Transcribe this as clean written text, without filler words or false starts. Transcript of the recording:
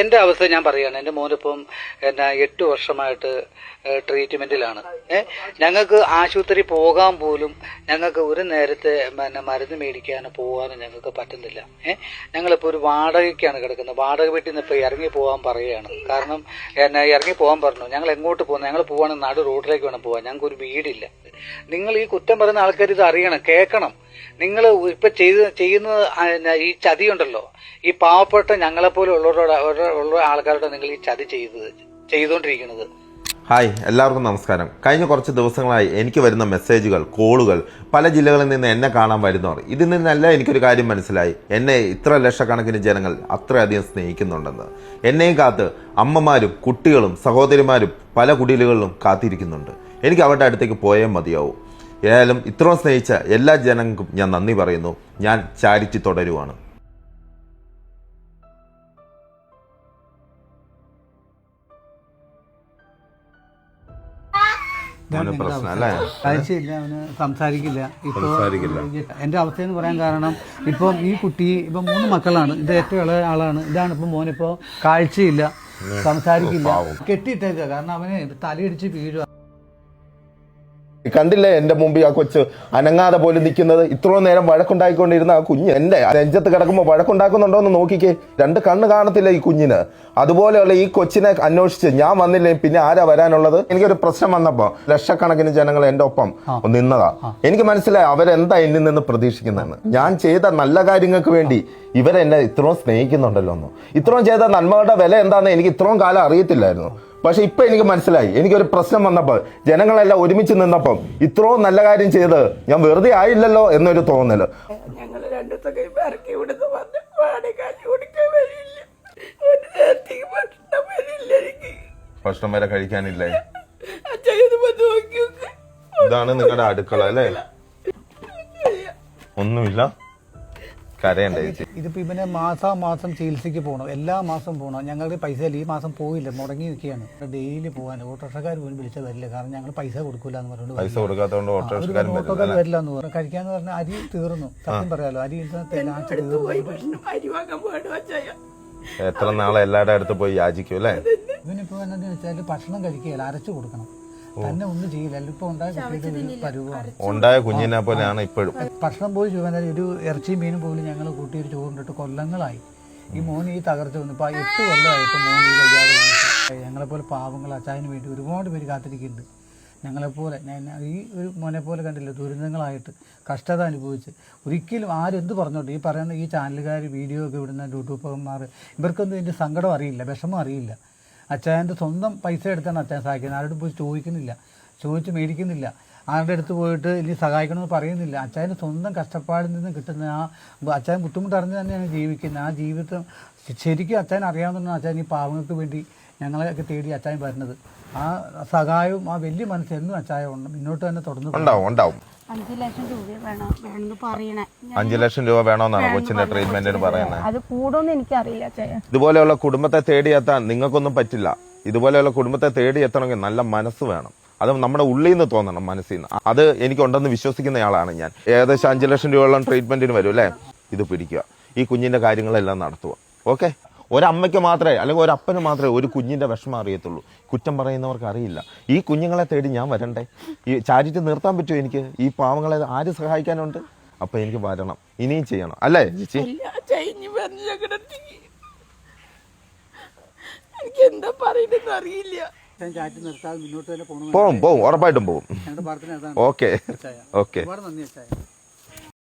എൻ്റെ അവസ്ഥ ഞാൻ പറയുകയാണ്. എൻ്റെ മോനിപ്പം 8 വർഷമായിട്ട് ട്രീറ്റ്മെൻറ്റിലാണ്. ഞങ്ങൾക്ക് ആശുപത്രി പോകാൻ പോലും ഞങ്ങൾക്ക് ഒരു നേരത്തെ മരുന്ന് മേടിക്കാനോ പോകാനോ ഞങ്ങൾക്ക് പറ്റുന്നില്ല. ഞങ്ങളിപ്പോൾ ഒരു വാടകയ്ക്കാണ് കിടക്കുന്നത്. വാടക വീട്ടിൽ നിന്ന് ഇപ്പോൾ ഇറങ്ങി പോകാൻ പറയുകയാണ്. കാരണം ഇറങ്ങി പോകാൻ പറഞ്ഞു. ഞങ്ങൾ എങ്ങോട്ട് പോകുന്നത്? ഞങ്ങൾ പോവാണെങ്കിൽ നടു റോഡിലേക്ക് വേണം പോകാൻ. ഞങ്ങൾക്കൊരു വീടില്ല. നിങ്ങൾ ഈ കുറ്റം പറയുന്ന ആൾക്കാർ ഇത് അറിയണം, കേൾക്കണം. നിങ്ങൾ ഇപ്പൊ ചെയ്യുന്ന ഈ ചതിയുണ്ടല്ലോ, ഈ പാവപ്പെട്ട ഞങ്ങളെപ്പോലെ ഉള്ള ആൾക്കാരോട് നിങ്ങൾ ഈ ചതി ചെയ്തുകൊണ്ടിരിക്കുന്നത്. ഹായ്, എല്ലാവർക്കും നമസ്കാരം. കഴിഞ്ഞ കുറച്ച് ദിവസങ്ങളായി എനിക്ക് വരുന്ന മെസ്സേജുകൾ, കോളുകൾ, പല ജില്ലകളിൽ നിന്ന് എന്നെ കാണാൻ വരുന്നവർ, ഇതിൽ നിന്നല്ല എനിക്കൊരു കാര്യം മനസ്സിലായി. എന്നെ ഇത്ര ലക്ഷക്കണക്കിന് ജനങ്ങൾ അത്രയധികം സ്നേഹിക്കുന്നുണ്ടെന്ന്. എന്നെയും കാത്ത് അമ്മമാരും കുട്ടികളും സഹോദരിമാരും പല കുടിലുകളിലും കാത്തിരിക്കുന്നുണ്ട്. എനിക്ക് അവരുടെ അടുത്തേക്ക് പോയേ മതിയാവും. ഏതായാലും ഇത്രയും സ്നേഹിച്ച എല്ലാ ജനങ്ങൾക്കും ഞാൻ നന്ദി പറയുന്നു. ഞാൻ ചാരിറ്റി തുടരുവാണ്. കാഴ്ചയില്ല, അവന് സംസാരിക്കില്ല. ഇപ്പോൾ എൻ്റെ അവസ്ഥയെന്ന് പറയാൻ കാരണം ഇപ്പം ഈ കുട്ടി ഇപ്പം 3 മക്കളാണ്. ഇത് ഏറ്റവും ഇളയ ആളാണ്. ഇതാണ് ഇപ്പം മോനിപ്പോൾ കാഴ്ചയില്ല, സംസാരിക്കില്ല, കെട്ടിയിട്ടേക്കുക. കാരണം അവന് തലയിടിച്ച് വീഴുക. കണ്ടില്ലേ എന്റെ മുമ്പിൽ ആ കൊച്ച് അനങ്ങാതെ പോലും നിൽക്കുന്നത്? ഇത്രയും നേരം വഴക്കുണ്ടാക്കിക്കൊണ്ടിരുന്ന ആ കുഞ്ഞ് എന്റെ നെഞ്ചത്ത് കിടക്കുമ്പോൾ വഴക്കുണ്ടാക്കുന്നുണ്ടോ എന്ന് നോക്കിക്കേ. 2 കണ്ണ് കാണത്തില്ല ഈ കുഞ്ഞിന്. അതുപോലെയുള്ള ഈ കൊച്ചിനെ അന്വേഷിച്ച് ഞാൻ വന്നില്ലേ പിന്നെ ആരാ വരാനുള്ളത്? എനിക്കൊരു പ്രശ്നം വന്നപ്പോ ലക്ഷക്കണക്കിന് ജനങ്ങൾ എന്റെ ഒപ്പം നിന്നതാ. എനിക്ക് മനസ്സിലായി അവരെന്താ എന്നിൽ നിന്ന് പ്രതീക്ഷിക്കുന്നതെന്ന്. ഞാൻ ചെയ്ത നല്ല കാര്യങ്ങൾക്ക് വേണ്ടി ഇവരെന്നെ ഇത്രയും സ്നേഹിക്കുന്നുണ്ടല്ലോ എന്ന്. ഇത്രയും ചെയ്ത നന്മകളുടെ വില എന്താണെന്ന് എനിക്ക് ഇത്രയും കാലം അറിയത്തില്ലായിരുന്നു. പക്ഷെ ഇപ്പൊ എനിക്ക് മനസ്സിലായി. എനിക്കൊരു പ്രശ്നം വന്നപ്പോൾ ജനങ്ങളെല്ലാം ഒരുമിച്ച് നിന്നപ്പം ഇത്രയും നല്ല കാര്യം ചെയ്ത് ഞാൻ വെറുതെ ആയില്ലല്ലോ എന്നൊരു തോന്നല്. ഭക്ഷണം വരെ കഴിക്കാനില്ലേ? ഇതാണ് നിങ്ങളുടെ അടുക്കള അല്ലേ? ഒന്നുമില്ല, കരയണ്ടേ? ഇതിപ്പോ ഇവനെ മാസം ചികിത്സയ്ക്ക് പോകണം, എല്ലാ മാസം പോകണം. ഞങ്ങളുടെ പൈസ ഈ മാസം പോയില്ല, മുടങ്ങി നിൽക്കുകയാണ്. ഡെയിലി പോകാൻ ഓട്ടോറിക്ഷക്കാർ പോലും വിളിച്ചാൽ വരില്ല. കാരണം ഞങ്ങൾ പൈസ കൊടുക്കില്ല എന്ന് പറഞ്ഞിട്ട് പൈസ കൊടുക്കാത്തതുകൊണ്ട് ഓട്ടോറിക്ഷക്കാർ വരില്ല എന്ന് പറഞ്ഞു. കഴിക്കാന്ന് പറഞ്ഞാൽ അരി തീർന്നു. സത്യം പറയാലോ, അരി എത്ര നാളെ എല്ലാവരുടെ അടുത്ത് പോയി യാചിക്കും അല്ലേ? ഇവനിപ്പോ എന്താന്ന് വെച്ചാൽ ഭക്ഷണം കഴിക്കുകയല്ല, അരച്ചു കൊടുക്കണം. തന്നെ ഒന്നും ചെയ്യില്ല. ഇപ്പൊ ഉണ്ടായ കുഞ്ഞിനെ പോലെയാണ് ഇപ്പോഴും. ഭക്ഷണം പോയി ചോദിക്കാൻ ഒരു ഇറച്ചിയും മീനും പോലും ഞങ്ങൾ കൂട്ടി ഒരു ചോറിട്ട് കൊല്ലങ്ങളായി. ഈ മോൻ ഈ തകർച്ച വന്നു. ഇപ്പൊ 8 കൊല്ലമായിട്ട് മോൻ ഈ വയ്യാതെ വന്നിട്ട് ഞങ്ങളെപ്പോലെ പാവങ്ങൾ അച്ചായന് വേണ്ടി ഒരുപാട് പേര് കാത്തിരിക്കുന്നുണ്ട്. ഞങ്ങളെപ്പോലെ ഈ ഒരു മോനെ പോലെ കണ്ടില്ല, ദുരിതങ്ങളായിട്ട് കഷ്ടത അനുഭവിച്ച്. ഒരിക്കലും ആരെന്ത് പറഞ്ഞോട്ടെ, ഈ പറയുന്ന ഈ ചാനലുകാർ, വീഡിയോ ഒക്കെ വിടുന്ന യൂട്യൂബർമാർ, ഇവർക്കൊന്നും ഇതിൻ്റെ സങ്കടം അറിയില്ല, വിഷമം അറിയില്ല. അച്ചായൻ്റെ സ്വന്തം പൈസ എടുത്താണ് അച്ചായൻ സഹായിക്കുന്നത്. ആരോടും പോയി ചോദിക്കുന്നില്ല, ചോദിച്ച് മേടിക്കുന്നില്ല. ആരുടെ അടുത്ത് പോയിട്ട് ഇനി സഹായിക്കണമെന്ന് പറയുന്നില്ല. അച്ചായൻ്റെ സ്വന്തം കഷ്ടപ്പാടിൽ നിന്ന് കിട്ടുന്ന ആ അച്ചായൻ ബുദ്ധിമുട്ടറിഞ്ഞ് തന്നെയാണ് ജീവിക്കുന്നത്. ആ ജീവിതം ശരിക്കും അച്ചായൻ അറിയാവുന്നതാണ്. അച്ചായൻ ഈ പാവങ്ങൾക്ക് വേണ്ടി ഞങ്ങളെയൊക്കെ തേടി അച്ചായൻ വരുന്നത്. ആ സഹായവും ആ വലിയ മനസ്സ് എന്നും അച്ചായ മുന്നോട്ട് തന്നെ തുടർന്ന് ഉണ്ടാവും. 5 ലക്ഷം രൂപ വേണമെന്ന് പറയണേ. 5 ലക്ഷം രൂപ വേണമെന്നാണ് കൊച്ചിന്റെ ട്രീറ്റ്മെന്റിന് പറയുന്നത്. അത് കൂടുമെന്ന് എനിക്കറിയില്ല. ഇതുപോലെയുള്ള കുടുംബത്തെ തേടിയെത്താൻ നിങ്ങൾക്കൊന്നും പറ്റില്ല. ഇതുപോലെയുള്ള കുടുംബത്തെ തേടിയെത്തണമെങ്കിൽ നല്ല മനസ്സ് വേണം. അത് നമ്മുടെ ഉള്ളിൽ നിന്ന് തോന്നണം, മനസ്സിൽ നിന്ന്. അത് എനിക്കുണ്ടെന്ന് വിശ്വസിക്കുന്നയാളാണ് ഞാൻ. ഏകദേശം 5 ലക്ഷം രൂപയോളം ട്രീറ്റ്മെന്റിന് വരും അല്ലേ? ഇത് പിടിക്കുക, ഈ കുഞ്ഞിന്റെ കാര്യങ്ങളെല്ലാം നടത്തുക. ഓക്കെ? ഒരമ്മയ്ക്ക് മാത്രമേ അല്ലെങ്കിൽ ഒരപ്പന് മാത്രമേ ഒരു കുഞ്ഞിന്റെ വിഷമം അറിയത്തുള്ളൂ. കുറ്റം പറയുന്നവർക്ക് അറിയില്ല. ഈ കുഞ്ഞുങ്ങളെ തേടി ഞാൻ വരണ്ടേ? ഈ ചാരിറ്റി നിർത്താൻ പറ്റുമോ എനിക്ക്? ഈ പാവങ്ങളെ ആര് സഹായിക്കാനുണ്ട്? അപ്പൊ എനിക്ക് വരണം, ഇനിയും ചെയ്യണം അല്ലേ ചേച്ചി? എനിക്ക് എന്താ പറയുന്നത് അറിയില്ല. പോവും, ഉറപ്പായിട്ടും പോവും. ഓക്കെ. നന്ദി അച്ചായ.